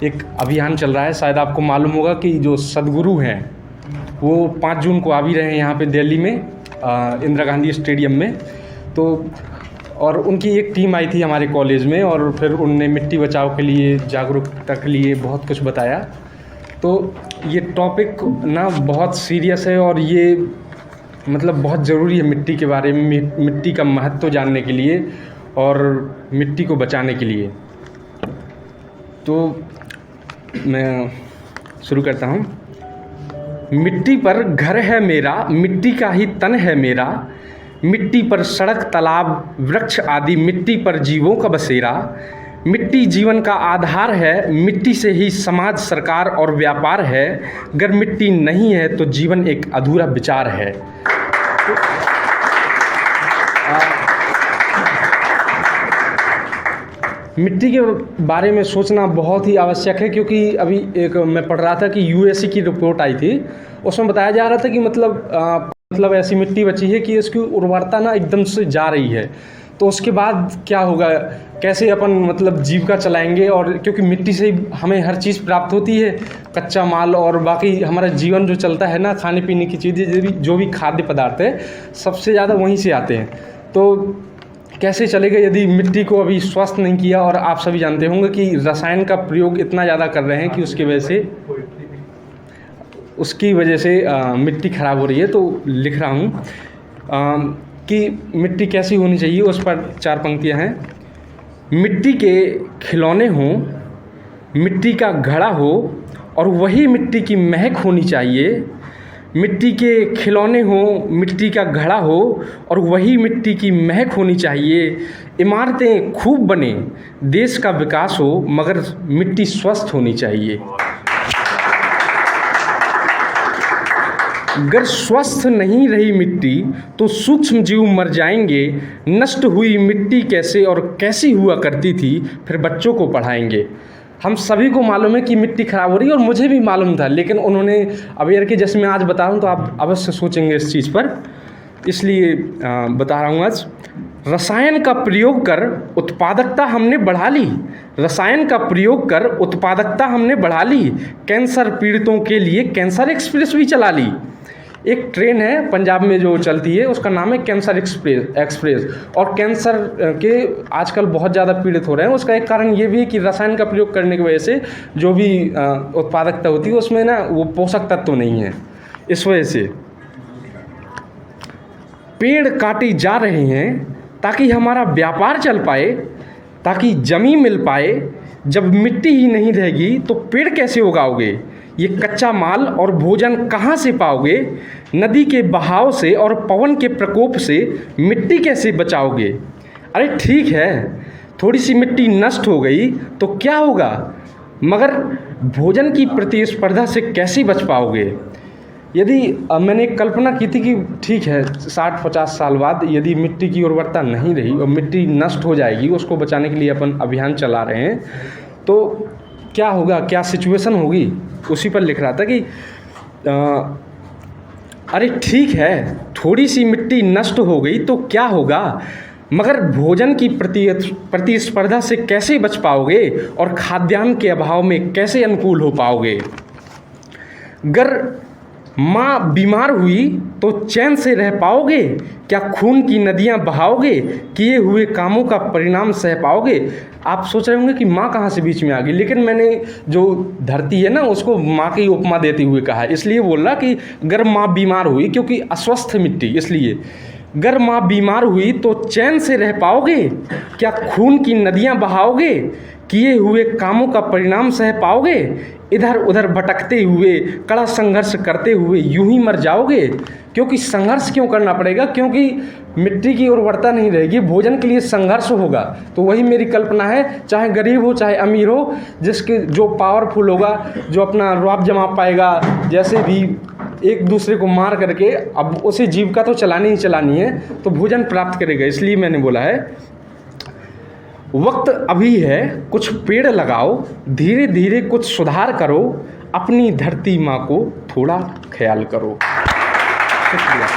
एक अभियान चल रहा है, शायद आपको मालूम होगा कि जो सद्गुरु हैं वो 5 जून को आ भी रहे हैं यहाँ पे दिल्ली में इंदिरा गांधी स्टेडियम में। तो और उनकी एक टीम आई थी हमारे कॉलेज में और फिर उनने मिट्टी बचाओ के लिए, जागरूकता के लिए बहुत कुछ बताया। तो ये टॉपिक ना बहुत सीरियस है और ये मतलब बहुत ज़रूरी है मिट्टी के बारे में, मिट्टी का महत्व जानने के लिए और मिट्टी को बचाने के लिए। तो मैं शुरू करता हूँ। मिट्टी पर घर है मेरा, मिट्टी का ही तन है मेरा, मिट्टी पर सड़क तालाब वृक्ष आदि, मिट्टी पर जीवों का बसेरा। मिट्टी जीवन का आधार है, मिट्टी से ही समाज, सरकार और व्यापार है। अगर मिट्टी नहीं है तो जीवन एक अधूरा विचार है। मिट्टी के बारे में सोचना बहुत ही आवश्यक है, क्योंकि अभी एक मैं पढ़ रहा था कि यूएससी की रिपोर्ट आई थी, उसमें बताया जा रहा था कि मतलब ऐसी मिट्टी बची है कि इसकी उर्वरता ना एकदम से जा रही है। तो उसके बाद क्या होगा, कैसे अपन मतलब जीविका चलाएंगे। और क्योंकि मिट्टी से ही हमें हर चीज़ प्राप्त होती है, कच्चा माल और बाकी हमारा जीवन जो चलता है ना, खाने पीने की चीज़ें, जो भी खाद्य पदार्थ है सबसे ज़्यादा वहीं से आते हैं। तो कैसे चलेगा यदि मिट्टी को अभी स्वस्थ नहीं किया। और आप सभी जानते होंगे कि रसायन का प्रयोग इतना ज़्यादा कर रहे हैं कि उसकी वजह से मिट्टी ख़राब हो रही है। तो लिख रहा हूँ कि मिट्टी कैसी होनी चाहिए, उस पर 4 पंक्तियाँ हैं। मिट्टी के खिलौने हों, मिट्टी का घड़ा हो और वही मिट्टी की महक होनी चाहिए। मिट्टी के खिलौने हों, मिट्टी का घड़ा हो और वही मिट्टी की महक होनी चाहिए। इमारतें खूब बने, देश का विकास हो, मगर मिट्टी स्वस्थ होनी चाहिए। अगर स्वस्थ नहीं रही मिट्टी तो सूक्ष्म जीव मर जाएंगे। नष्ट हुई मिट्टी कैसे और कैसी हुआ करती थी, फिर बच्चों को पढ़ाएंगे। हम सभी को मालूम है कि मिट्टी ख़राब हो रही है और मुझे भी मालूम था, लेकिन उन्होंने अवेयर के जैसे मैं आज बता रहा हूँ तो आप अवश्य सोचेंगे इस चीज़ पर, इसलिए बता रहा हूँ आज। रसायन का प्रयोग कर उत्पादकता हमने बढ़ा ली, रसायन का प्रयोग कर उत्पादकता हमने बढ़ा ली। कैंसर पीड़ितों के लिए कैंसर एक्सप्रेस भी चला ली। एक ट्रेन है पंजाब में जो चलती है, उसका नाम है कैंसर एक्सप्रेस। और कैंसर के आजकल बहुत ज़्यादा पीड़ित हो रहे हैं। उसका एक कारण ये भी है कि रसायन का प्रयोग करने की वजह से जो भी उत्पादकता होती है उसमें ना वो पोषक तत्व नहीं है। इस वजह से पेड़ काटे जा रहे हैं ताकि हमारा व्यापार चल पाए, ताकि ज़मीन मिल पाए। जब मिट्टी ही नहीं रहेगी तो पेड़ कैसे उगाओगे? ये कच्चा माल और भोजन कहाँ से पाओगे? नदी के बहाव से और पवन के प्रकोप से मिट्टी कैसे बचाओगे? अरे ठीक है, थोड़ी सी मिट्टी नष्ट हो गई तो क्या होगा, मगर भोजन की प्रतिस्पर्धा से कैसे बच पाओगे? यदि मैंने एक कल्पना की थी कि ठीक है 60-50 साल बाद यदि मिट्टी की उर्वरता नहीं रही और मिट्टी नष्ट हो जाएगी, उसको बचाने के लिए अपन अभियान चला रहे हैं, तो क्या होगा, क्या सिचुएशन होगी। उसी पर लिख रहा था कि अरे ठीक है, थोड़ी सी मिट्टी नष्ट हो गई तो क्या होगा, मगर भोजन की प्रतिस्पर्धा से कैसे बच पाओगे और खाद्यान्न के अभाव में कैसे अनुकूल हो पाओगे? अगर माँ बीमार हुई तो चैन से रह पाओगे? क्या खून की नदियाँ बहाओगे? किए हुए कामों का परिणाम सह पाओगे? आप सोच रहे होंगे कि माँ कहाँ से बीच में आ गई, लेकिन मैंने जो धरती है ना उसको माँ की उपमा देते हुए कहा है। इसलिए बोल रहा कि अगर माँ बीमार हुई, क्योंकि अस्वस्थ मिट्टी, इसलिए अगर माँ बीमार हुई तो चैन से रह पाओगे? क्या खून की नदियाँ बहाओगे? किए हुए कामों का परिणाम सह पाओगे? इधर उधर भटकते हुए, कड़ा संघर्ष करते हुए यूं ही मर जाओगे? क्योंकि संघर्ष क्यों करना पड़ेगा, क्योंकि मिट्टी की उर्वरता नहीं रहेगी, भोजन के लिए संघर्ष होगा। तो वही मेरी कल्पना है, चाहे गरीब हो चाहे अमीर हो, जिसके जो पावरफुल होगा, जो अपना रुआब जमा पाएगा, जैसे भी एक दूसरे को मार करके अब उसे जीविका तो चलानी ही चलानी है, तो भोजन प्राप्त करेगा। इसलिए मैंने बोला है वक्त अभी है, कुछ पेड़ लगाओ, धीरे धीरे कुछ सुधार करो, अपनी धरती माँ को थोड़ा ख्याल करो। शुक्रिया।